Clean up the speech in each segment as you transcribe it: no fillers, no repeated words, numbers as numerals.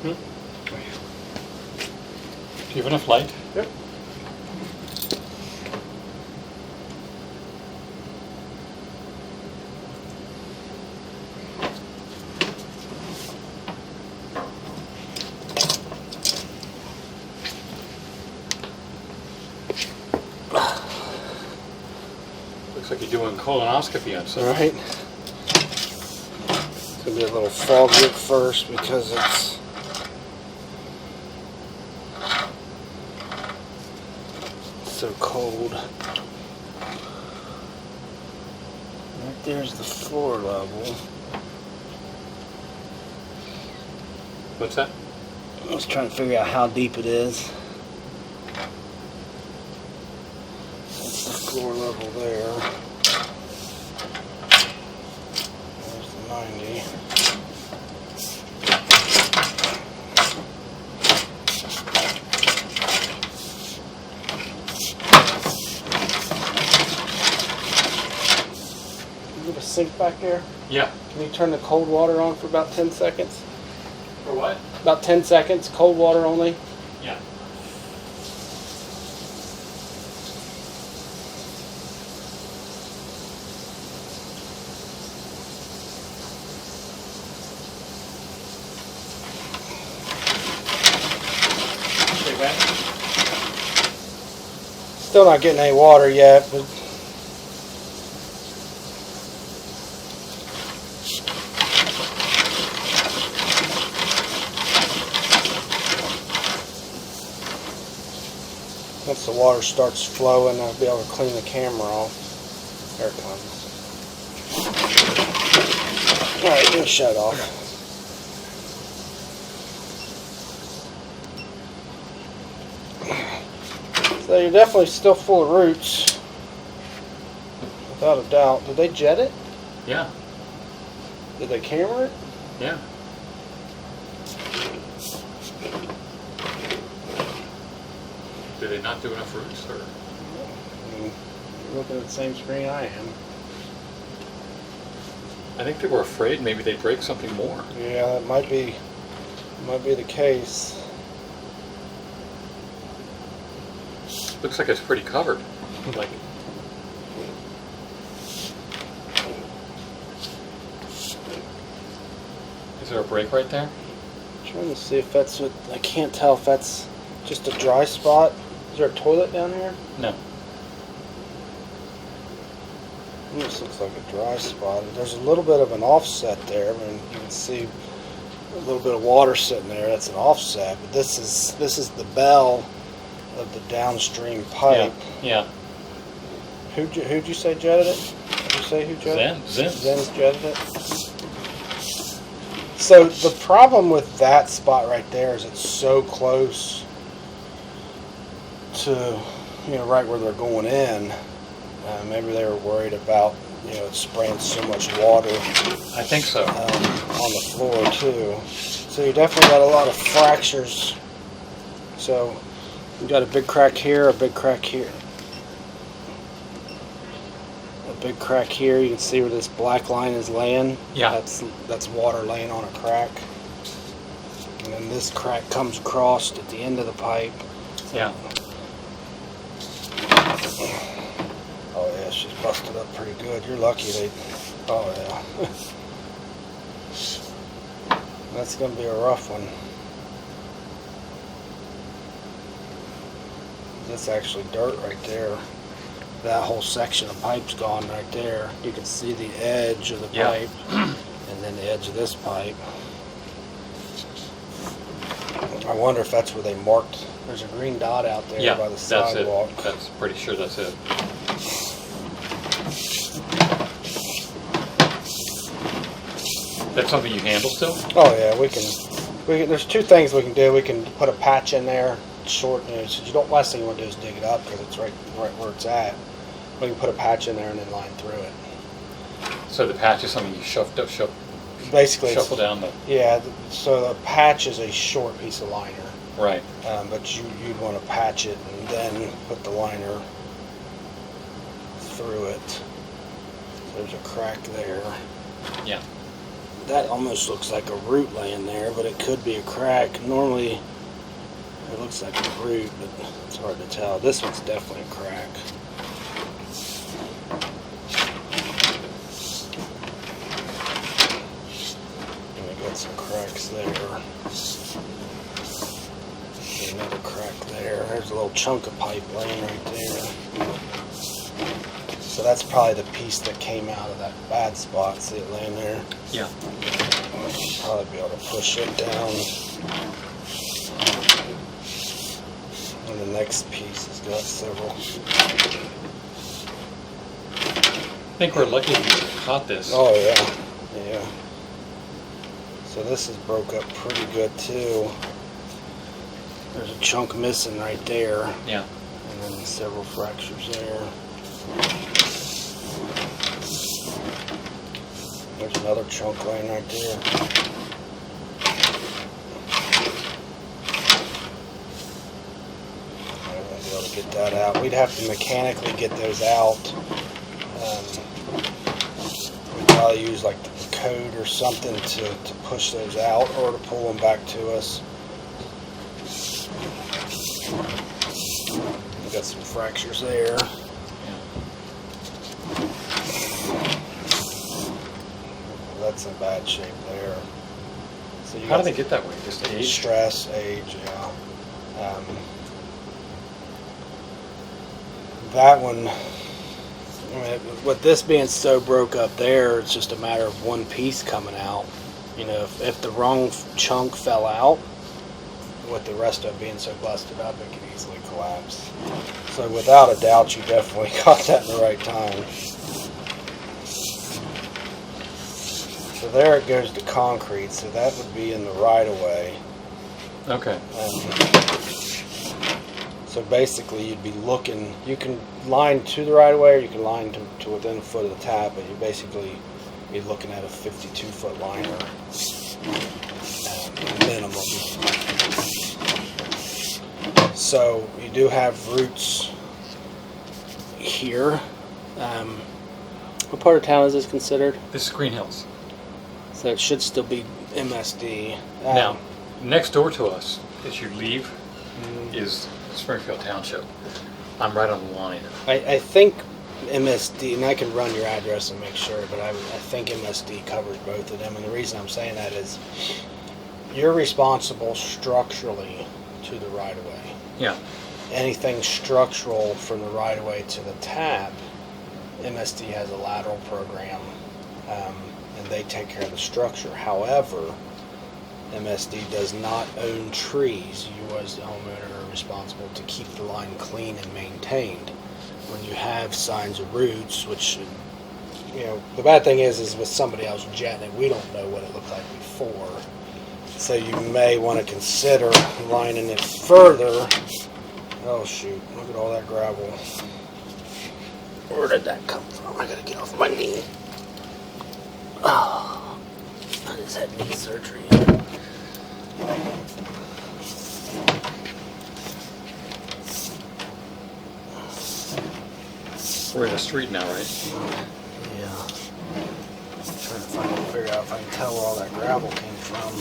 Do you have enough light? Yep. Looks like you're doing colonoscopy on something. Right. It's gonna be a little foggy at first because it's so cold. Right there's the floor level. What's that? I was trying to figure out how deep it is. That's the floor level there. There's the 90. You have a sink back there? Yeah. Can you turn the cold water on for about 10 seconds? For what? About 10 seconds, cold water only. Yeah. Okay, Ben. Still not getting any water yet, but once the water starts flowing, I'll be able to clean the camera off. There it comes. Alright, let me shut it off. So you're definitely still full of roots. Without a doubt. Did they jet it? Yeah. Did they camera it? Yeah. Did they not do enough roots, or? I mean, you're looking at the same screen I am. I think they were afraid maybe they'd break something more. Yeah, that might be the case. Looks like it's pretty covered. Like, is there a break right there? I'm trying to see if that's what, I can't tell if that's just a dry spot. Is there a toilet down here? No. This looks like a dry spot. There's a little bit of an offset there. I mean, you can see a little bit of water sitting there. That's an offset. But this is the bell of the downstream pipe. Yeah. Who'd you say jetted it? Did you say who jetted it? Zen's jetted it. So the problem with that spot right there is it's so close to, right where they're going in. Maybe they were worried about, spraying so much water. I think so. On the floor too. So you definitely got a lot of fractures. So you got a big crack here, a big crack here. A big crack here. You can see where this black line is laying. Yeah. That's water laying on a crack. And then this crack comes across at the end of the pipe. Yeah. Oh yeah, she's busted up pretty good. You're lucky they. Oh yeah. That's gonna be a rough one. That's actually dirt right there. That whole section of pipe's gone right there. You can see the edge of the pipe, and then the edge of this pipe. I wonder if that's where they marked. There's a green dot out there by the sidewalk. That's it. That's pretty sure that's it. That's something you handle still? Oh yeah, we can. There's two things we can do. We can put a patch in there, short. So you don't. Last thing you want to do is dig it up because it's right where it's at. We can put a patch in there and then line through it. So the patch is something you Basically, shuffle down the. Yeah. So the patch is a short piece of liner. Right. But you'd want to patch it and then put the liner through it. So there's a crack there. Yeah. that almost looks like a root laying there, but it could be a crack. Normally, it looks like a root, but it's hard to tell. This one's definitely a crack. And we got some cracks there. Another crack there. There's a little chunk of pipe laying right there. So that's probably the piece that came out of that bad spot. See it laying there? Yeah. Probably be able to push it down. And the next piece has got several. I think we're lucky we caught this. Oh yeah, yeah. So this is broke up pretty good too. There's a chunk missing right there. Yeah. And then several fractures there. There's another chunk laying right there. I won't be able to get that out. We'd have to mechanically get those out. We'd probably use like the code or something to push those out or to pull them back to us. We got some fractures there. That's in bad shape there. So How do they get that way? Just age? Stress, age, yeah. That one, I mean, with this being so broke up there, it's just a matter of one piece coming out. You know, if the wrong chunk fell out, with the rest of it being so busted up, it could easily collapse. So without a doubt, you definitely caught that in the right time. So there it goes to concrete, so that would be in the right of way. Okay. So basically you'd be looking, you can line to the right of way or you can line to within a foot of the tap, but you basically be looking at a 52-foot liner minimum. So you do have roots here. What part of town is this considered? This is Green Hills. So it should still be MSD. Now, next door to us, as you leave, is Springfield Township. I'm right on the line. I think MSD, and I can run your address and make sure, but I think MSD covers both of them. And the reason I'm saying that is you're responsible structurally to the right-of-way. Yeah. Anything structural from the right-of-way to the tap, MSD has a lateral program, and they take care of the structure. However, MSD does not own trees. You as the homeowner are responsible to keep the line clean and maintained. When you have signs of roots, which, you know, the bad thing is with somebody else jetting it, we don't know what it looked like before. So you may want to consider lining it further. Oh shoot, look at all that gravel. Where did that come from? I gotta get off my knee. Oh, I just had knee surgery. We're in the street now, right? Yeah. Trying to figure out if I can tell where all that gravel came from.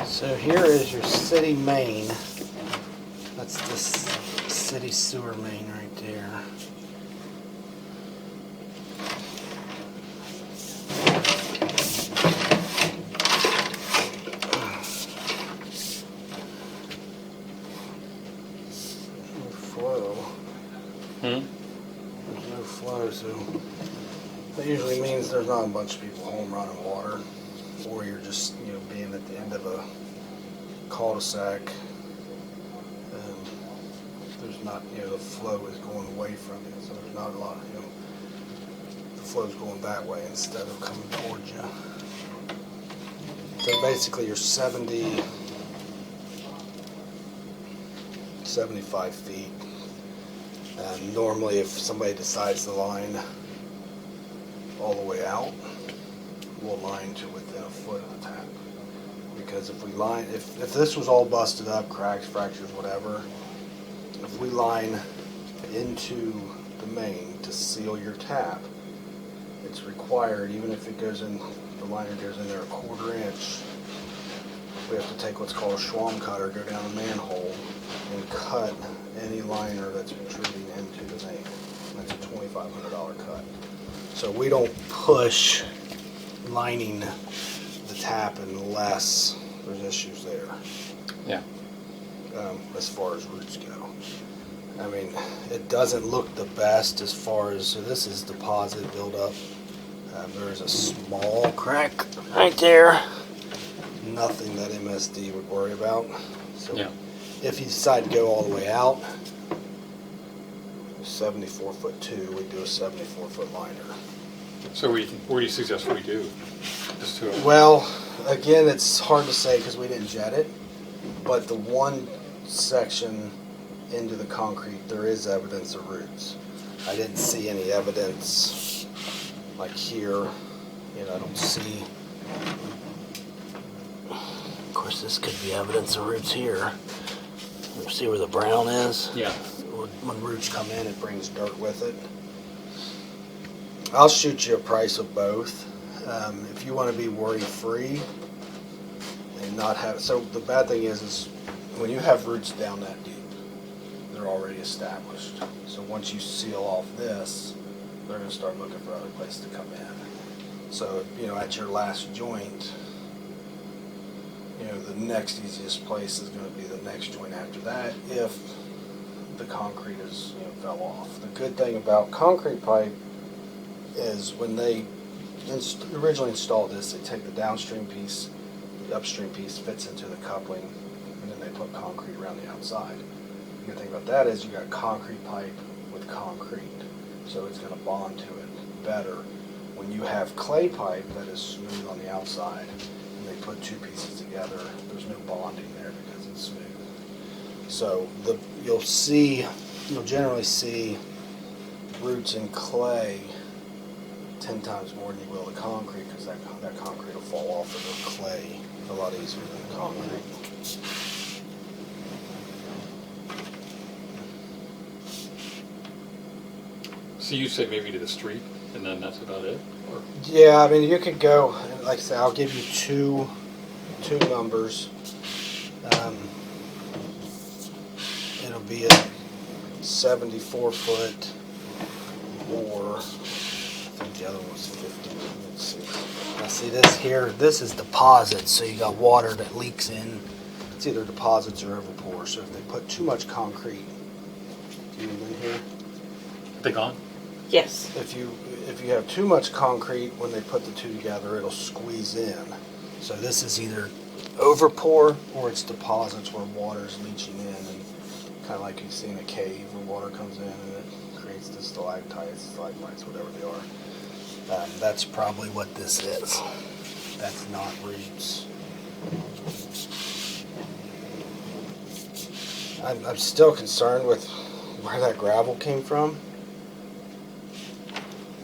So here is your city main. That's the city sewer main right there. No flow. There's no flow, so that usually means there's not a bunch of people home running water, or you're just, you know, being at the end of a cul-de-sac. There's not, you know, the flow is going away from you, so there's not a lot of, you know, the flow's going that way instead of coming towards you. So basically you're 75 feet. Normally if somebody decides to line all the way out, we'll line to within a foot of the tap. We because if we line, if this was all busted up, cracks, fractures, whatever, if we line into the main to seal your tap, it's required, even if it goes in, the liner goes in there 1/4 inch, we have to take what's called a Schwalm cutter, go down a manhole, and cut any liner that's protruding into the main. That's a $2,500 cut. So we don't push lining the tap unless there's issues there. Yeah. As far as roots go. I mean, it doesn't look the best as far as, so this is deposit buildup. There is a small crack right there. Nothing that MSD would worry about. So Yeah. if you decide to go all the way out, 74'2", we'd do a 74-foot liner. So what do you suggest we do? Just to Well, again, it's hard to say because we didn't jet it, but the one section into the concrete, there is evidence of roots. I didn't see any evidence like here. You know, I don't see. Of course, this could be evidence of roots here. See where the brown is? yeah. When roots come in, it brings dirt with it. I'll shoot you a price of both. If you want to be worry-free and not have, so the bad thing is when you have roots down that deep, they're already established. So once you seal off this, they're going to start looking for other places to come in. So, you know, at your last joint, you know, the next easiest place is going to be the next joint after that if the concrete is, you know, fell off. The good thing about concrete pipe is when they originally installed this, they take the downstream piece, the upstream piece fits into the coupling, and then they put concrete around the outside. The good thing about that is you got concrete pipe with concrete, so it's going to bond to it better. When you have clay pipe that is smooth on the outside, and they put two pieces together, there's no bonding there because it's smooth. So you'll generally see roots in clay 10 times more than you will the concrete because that concrete will fall off of the clay a lot easier than the concrete. So you say maybe to the street, and then that's about it? Or? Yeah, I mean, you could go, like I said, I'll give you two numbers. It'll be a 74-foot or I think the other one was 50. Let's see. Now see this here, this is deposit, so you got water that leaks in. It's either deposits or overpour, so if they put too much concrete, do you in here? Are they gone? Yes. If you have too much concrete, when they put the two together, it'll squeeze in. So this is either overpour or it's deposits where water's leaching in, and kind of like you see in a cave where water comes in and it creates the stalactites, stalagmites, whatever they are. That's probably what this is. That's not roots. I'm still concerned with where that gravel came from.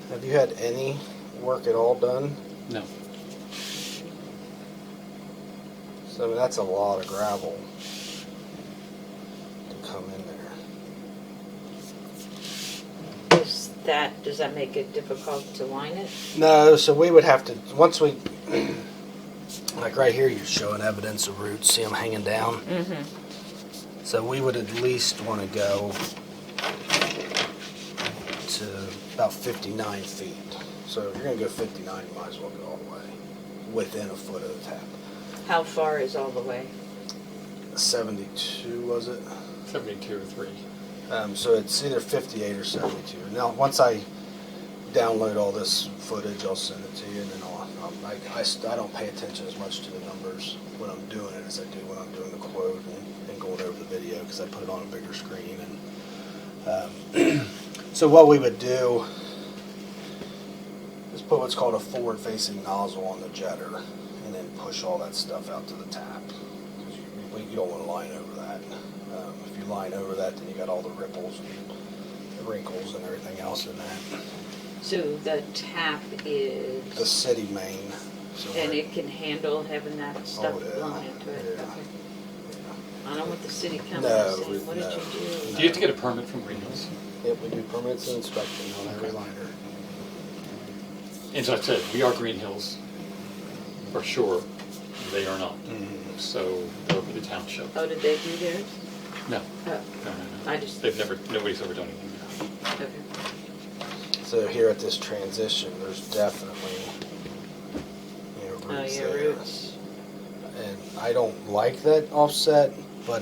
Have you had any work at all done? No. So I mean, that's a lot of gravel to come in there. Does that make it difficult to line it? No, so we would have to, once we, like right here, you're showing evidence of roots. See them hanging down? Mm-hmm. So we would at least want to go to about 59 feet. So if you're going to go 59, you might as well go all the way within a foot of the tap. How far is all the way? 72, was it? 72 or 3. So it's either 58 or 72. Now, once I download all this footage, I'll send it to you, and then I don't pay attention as much to the numbers when I'm doing it as I do when I'm doing the quote and going over the video because I put it on a bigger screen. And so what we would do is put what's called a forward-facing nozzle on the jetter, and then push all that stuff out to the tap. You don't want to line over that. If you line over that, then you got all the ripples and the wrinkles and everything else in that. So the tap is... The city main. So And we're- it can handle having that stuff yeah. blown into it? Yeah. Okay. I don't want the city coming No, and saying, what did no. you do? Do you have to get a permit from Green Hills? Yep, we do permits and inspection on every liner. And as I said, we are Green Hills, for sure. They are not. Mhm. So they'll be the township. Oh, did they do theirs? No, Oh, no. I just, Nobody's ever done anything. okay. So here at this transition, there's definitely, Oh, roots yeah, there. roots. And I don't like that offset, but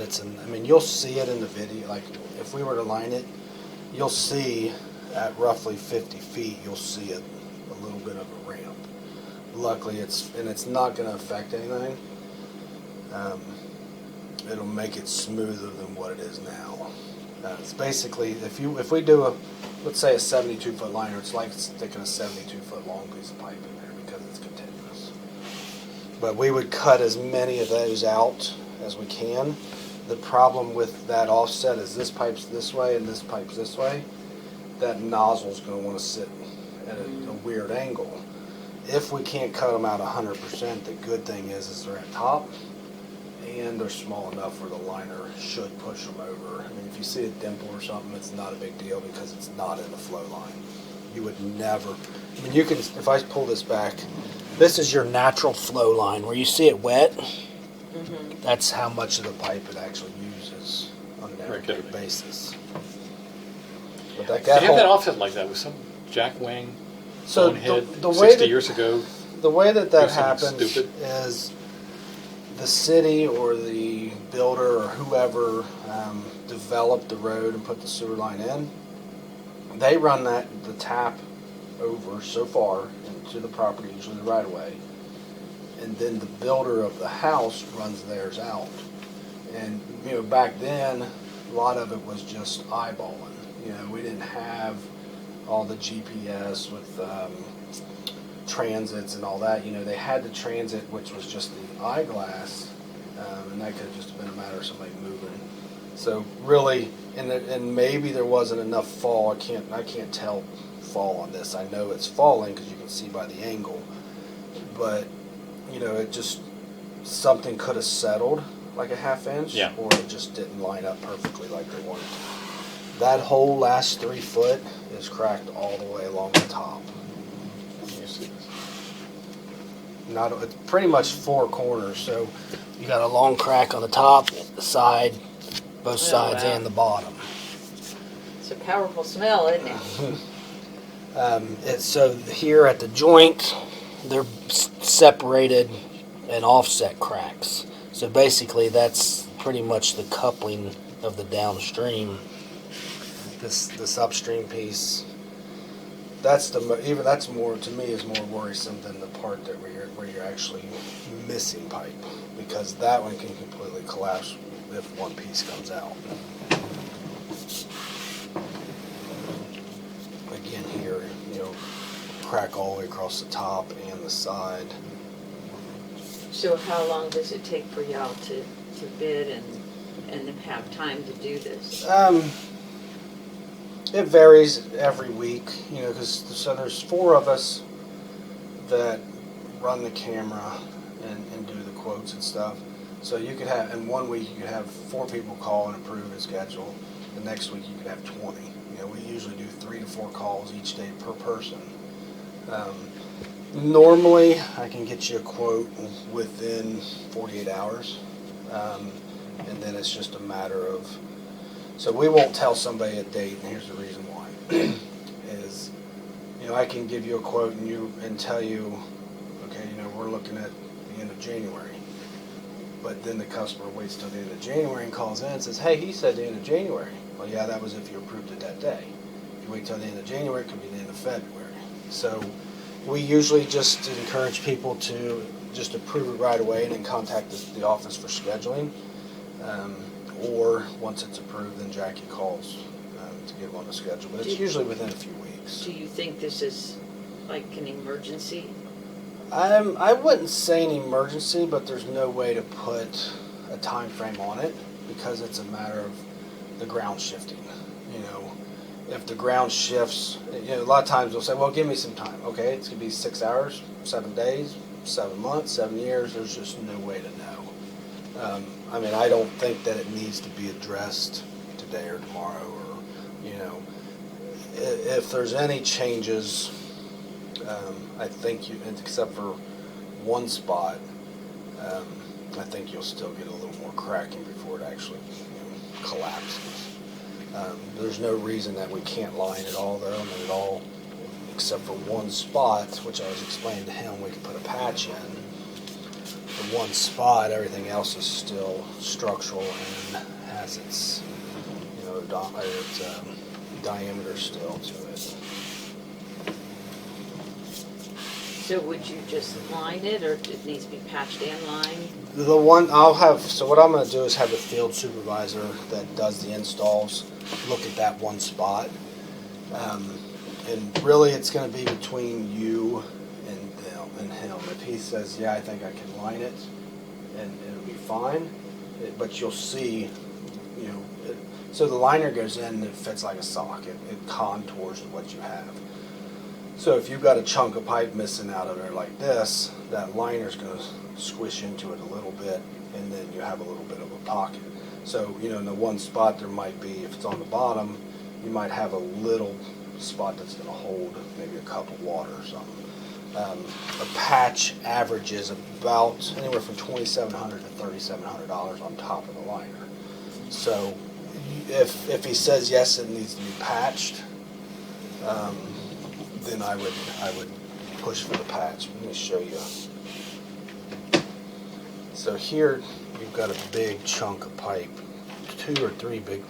you'll see it in the video. Like, if we were to line it, you'll see at roughly 50 feet, you'll see a little bit of a ramp. Luckily, it's not going to affect anything. It'll make it smoother than what it is now. It's basically, if we do let's say a 72-foot liner, it's like sticking a 72-foot long piece of pipe in there because it's continuous. But we would cut as many of those out as we can. The problem with that offset is this pipe's this way and this pipe's this way. That nozzle's going to want to sit at a weird angle. If we can't cut them out 100%, the good thing is they're at top and they're small enough where the liner should push them over. I mean, if you see a dimple or something, it's not a big deal because it's not in the flow line. You would never, I mean, you can, if I pull this back, this is your natural flow line. Where you see it wet, that's how much of the pipe it actually uses on an everyday basis. But They have that offset like that with some jackwing, so bonehead, the way 60 that, years ago. the way that do something happens stupid. is the city or the builder or whoever developed the road and put the sewer line in, they run the tap over so far into the property, usually the right of way, and then the builder of the house runs theirs out. And back then, a lot of it was just eyeballing. We didn't have all the GPS with transits and all that. They had the transit, which was just the eyeglass, and that could have just been a matter of somebody moving. So really, and maybe there wasn't enough fall. I can't tell fall on this. I know it's falling because you can see by the angle, but it just, something could have settled like a half inch, Yeah. or it just didn't line up perfectly like they wanted to. That whole last 3 foot is cracked all the way along the top. You see this? It's pretty much 4 corners, so you got a long crack on the top, the side, both sides, wow. and the bottom. It's a powerful smell, isn't it? So here at the joint, they're separated and offset cracks. So basically, that's pretty much the coupling of the downstream. This upstream piece, that's more, to me, is more worrisome than the part that where you're actually missing pipe, because that one can completely collapse if one piece comes out. Again, here, crack all the way across the top and the side. So how long does it take for y'all to bid and have time to do this? It varies every week, so there's 4 of us that run the camera and do the quotes and stuff. So you could have, in 1 week, you could have 4 people call and approve and schedule. The next week, you could have 20. We usually do 3 to 4 calls each day per person. Normally, I can get you a quote within 48 hours, and then it's just a matter of. So we won't tell somebody a date, and here's the reason why. Is, I can give you a quote and tell you, okay, we're looking at the end of January. But then the customer waits till the end of January and calls in and says, hey, he said the end of January. Well, yeah, that was if you approved it that day. If you wait till the end of January, it could be the end of February. So we usually just encourage people to just approve it right away and then contact the office for scheduling. Or once it's approved, then Jackie calls to get them on the schedule. But it's usually within a few weeks. Do you think this is like an emergency? I wouldn't say an emergency, but there's no way to put a time frame on it because it's a matter of the ground shifting. If the ground shifts, a lot of times they'll say, well, give me some time. Okay, it's going to be 6 hours, 7 days, 7 months, 7 years, there's just no way to know. I mean, I don't think that it needs to be addressed today or tomorrow, or, you know, if there's any changes, I think you, except for one spot, I think you'll still get a little more cracking before it actually, collapses. There's no reason that we can't line it all though, and it all, except for one spot, which I was explaining to him, we could put a patch in. The one spot, everything else is still structural and has its, diameter still to it. So would you just line it, or it needs to be patched and lined? The one I'll have, so what I'm going to do is have the field supervisor that does the installs look at that one spot. And really it's going to be between you and him. If he says, yeah, I think I can line it, and it'll be fine, but you'll see, so the liner goes in and it fits like a sock. It contours to what you have. So if you've got a chunk of pipe missing out of there like this, that liner's going to squish into it a little bit, and then you have a little bit of a pocket. So, in the one spot there might be, if it's on the bottom, you might have a little spot that's going to hold maybe a cup of water or something. A patch averages about anywhere from $2,700 to $3,700 on top of the liner. So if he says yes, it needs to be patched, then I would push for the patch. Let me show you. So here you've got a big chunk of pipe, 2 or 3 big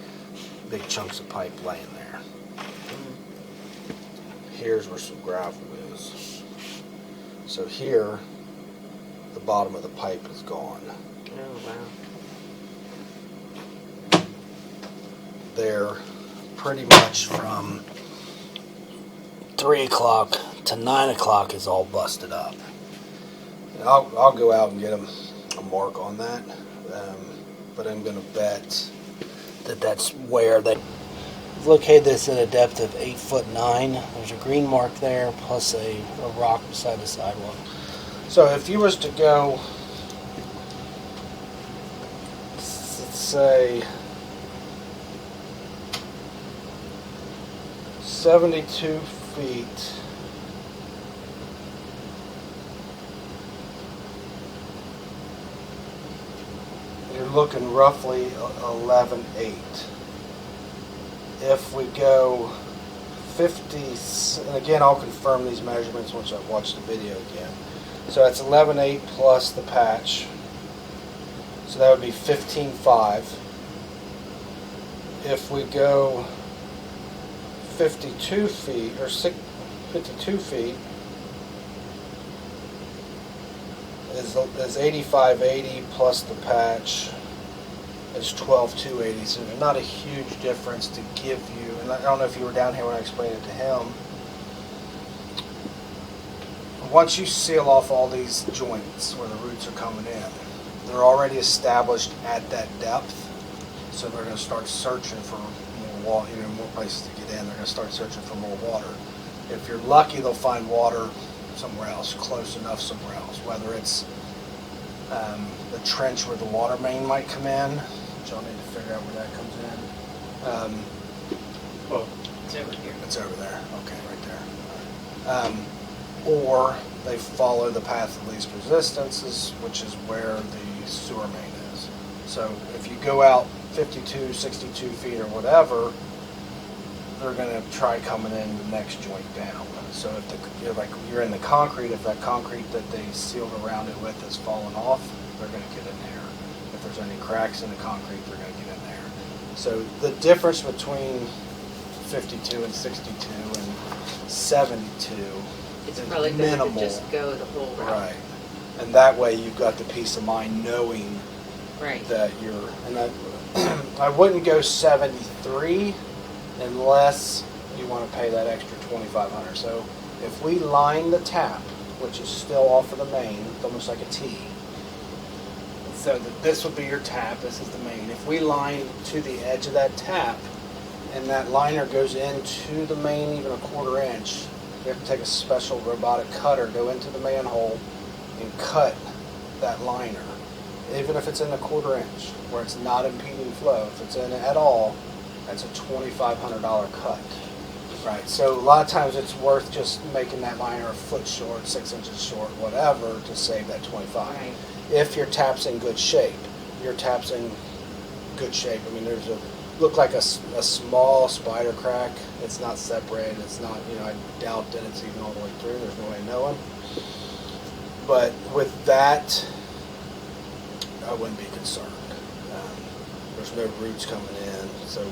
chunks of pipe laying there. Here's where some gravel is. So here, the bottom of the pipe is gone. Oh, wow. There, pretty much from 3 o'clock to 9 o'clock is all busted up. And I'll go out and get a mark on that, but I'm going to bet that that's where they located this at a depth of 8'9". There's a green mark there, plus a rock beside the sidewalk. So if you was to go, let's say 72 feet, you're looking roughly 11.8. If we go 50, and again I'll confirm these measurements once I watch the video again. So that's 11.8 plus the patch. So that would be 15.5. If we go 52 feet, or 52 feet, is 85.80 plus the patch is 12.280. So there's not a huge difference to give you. And I don't know if you were down here when I explained it to him. Once you seal off all these joints where the roots are coming in, they're already established at that depth. So they're going to start searching for more water, more places to get in. They're going to start searching for more water. If you're lucky, they'll find water somewhere else, close enough somewhere else. Whether it's the trench where the water main might come in, which I'll need to figure out where that comes in. Well, it's over here. It's over there. Okay, right there. Or they follow the path of least resistances, which is where the sewer main is. So if you go out 52, 62 feet or whatever, they're going to try coming in the next joint down. So if you're in the concrete, if that concrete that they sealed around it with has fallen off, they're going to get in there. If there's any cracks in the concrete, they're going to get in there. So the difference between 52 and 62 and 72 It's is probably better minimal. to just go the whole route. Right. And that way you've got the peace of mind knowing Right. that you're, and I wouldn't go 73 unless you want to pay that extra $2,500. So if we line the tap, which is still off of the main, it's almost like a T. So this would be your tap, this is the main. If we line to the edge of that tap, and that liner goes into the main even a 1/4 inch, you have to take a special robotic cutter, go into the manhole, and cut that liner, even if it's in a 1/4 inch, where it's not impeding flow, if it's in it at all, that's a $2,500 cut. Right, so a lot of times it's worth just making that liner a foot short, 6 inches short, whatever, to save that 25. Right. If your tap's in good shape, your tap's in good shape. I mean, there's look like a small spider crack. It's not separated. It's not, I doubt that it's even all the way through. There's no way of knowing. But with that, I wouldn't be concerned. There's no roots coming in, so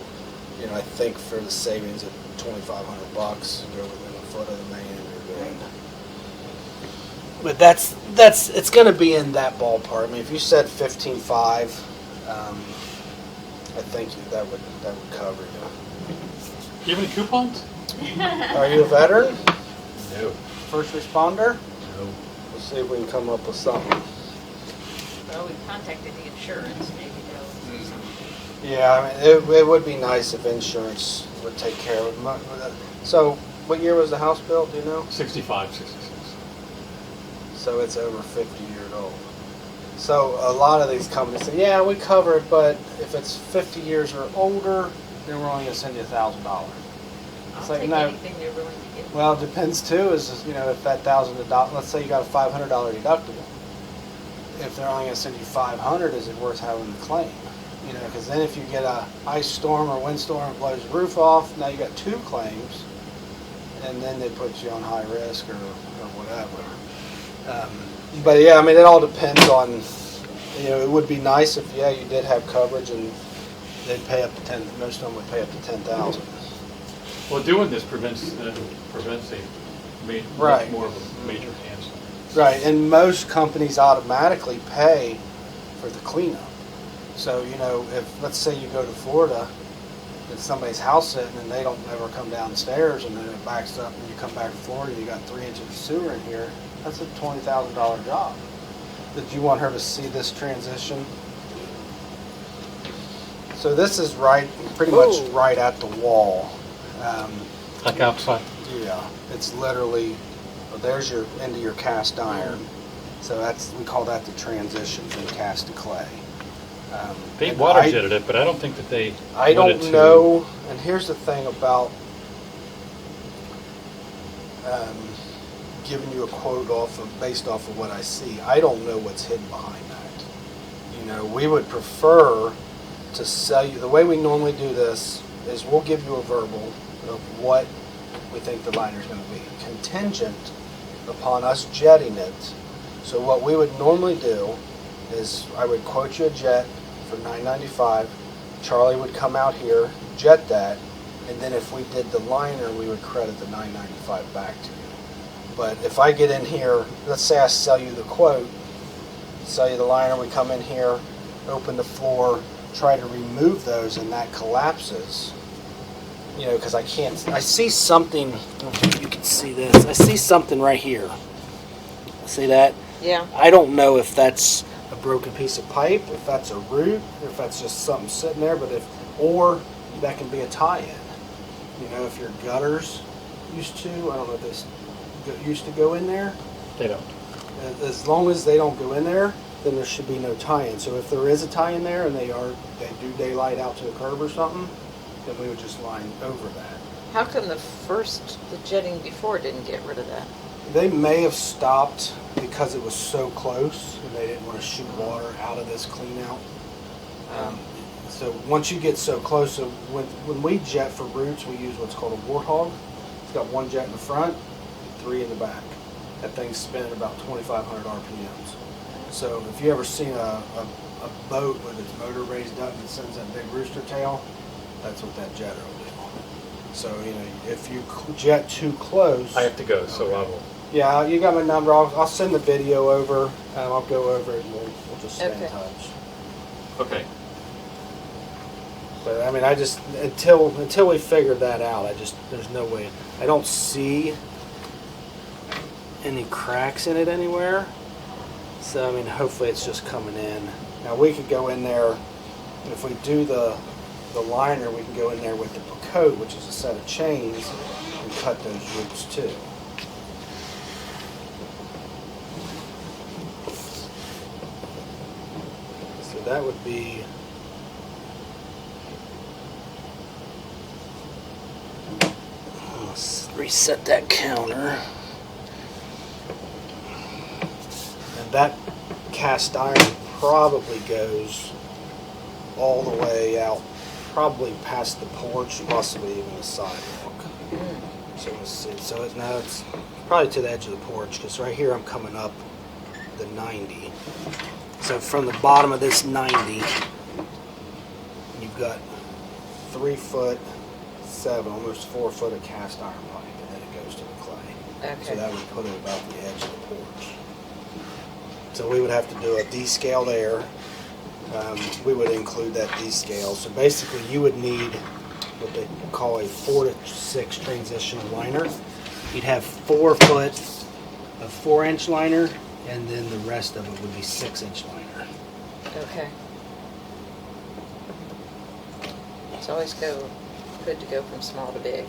I think for the savings of $2,500, go within a foot of the main, you're good. But that's it's going to be in that ballpark. I mean, if you said 15.5, I think that would cover you. Do you have any coupons? Are you a veteran? No. First responder? No. We'll see if we can come up with something. Well, we contacted the insurance, maybe they'll do something. Yeah, I mean, it would be nice if insurance would take care of it. So, what year was the house built, do you know? 65, 66. So it's over 50 years old. So a lot of these companies say, yeah, we cover it, but if it's 50 years or older, then we're only going to send you $1,000. I'll like, take no. anything they're willing to give. Well, it depends too, if that $1,000, let's say you got a $500 deductible. If they're only going to send you $500, is it worth having the claim? Because then if you get a ice storm or windstorm and blows the roof off, now you got 2 claims, and then they put you on high risk or whatever. But yeah, I mean, it all depends on, it would be nice if, you did have coverage and they'd pay up to 10, most of them would pay up to 10,000. Well, doing this prevents a Right. much more of a major cancer. Right, and most companies automatically pay for the cleanup. So, if, let's say you go to Florida, and somebody's house sitting and they don't ever come downstairs and then it backs up and you come back to Florida, you got 3 inches of sewer in here, that's a $20,000 job. Did you want her to see this transition? So this is pretty much right at the wall. Like outside? Yeah, it's literally, there's your end of your cast iron. So we call that the transition from cast to clay. They and water jetted it, but I don't think that they. I don't know, and here's the thing about giving you a quote based off of what I see. I don't know what's hidden behind that. We would prefer to sell you, the way we normally do this is we'll give you a verbal of what we think the liner's going to be, contingent upon us jetting it. So what we would normally do is I would quote you a jet for $9.95. Charlie would come out here, jet that, and then if we did the liner, we would credit the $9.95 back to you. But if I get in here, let's say I sell you the quote, sell you the liner, we come in here, open the floor, try to remove those, and that collapses. Because I see something, I don't know if you can see this, I see something right here. See that? Yeah. I don't know if that's a broken piece of pipe, if that's a root, or if that's just something sitting there, or that can be a tie-in. If your gutters used to, I don't know if this used to go in there. They don't. As long as they don't go in there, then there should be no tie-in. So if there is a tie-in there and they do daylight out to the curb or something, then we would just line over that. How come the jetting before didn't get rid of that? They may have stopped because it was so close and they didn't want to shoot water out of this clean out. So once you get so close, so when we jet for roots, we use what's called a warthog. It's got 1 jet in the front, 3 in the back. That thing's spinning about 2,500 RPMs. So if you ever seen a boat with its motor raised up and sends that big rooster tail, that's what that jetter will do. So, if you jet too close... I have to go, so I will. Yeah, you got my number. I'll send the video over. I'll go over it and we'll just stay in touch. Okay. But I mean, I just until we figure that out, there's no way. I don't see any cracks in it anywhere. So I mean, hopefully it's just coming in. Now we could go in there, and if we do the liner, we can go in there with the coat, which is a set of chains, and cut those roots too. that would be. Let's reset that counter. And that cast iron probably goes all the way out, probably past the porch, possibly even the sidewalk. So let's see. So now it's probably to the edge of the porch, because right here I'm coming up the 90. So from the bottom of this 90, you've got 3'7", almost 4 foot of cast iron pipe, and then it goes to the clay. Okay. So that would put it about the edge of the porch. So we would have to do a descale there. We would include that descale. So basically you would need what they call a 4 to 6 transitional liner. You'd have 4 foot of 4-inch liner, and then the rest of it would be 6-inch liner. Okay. It's always good to go from small to big.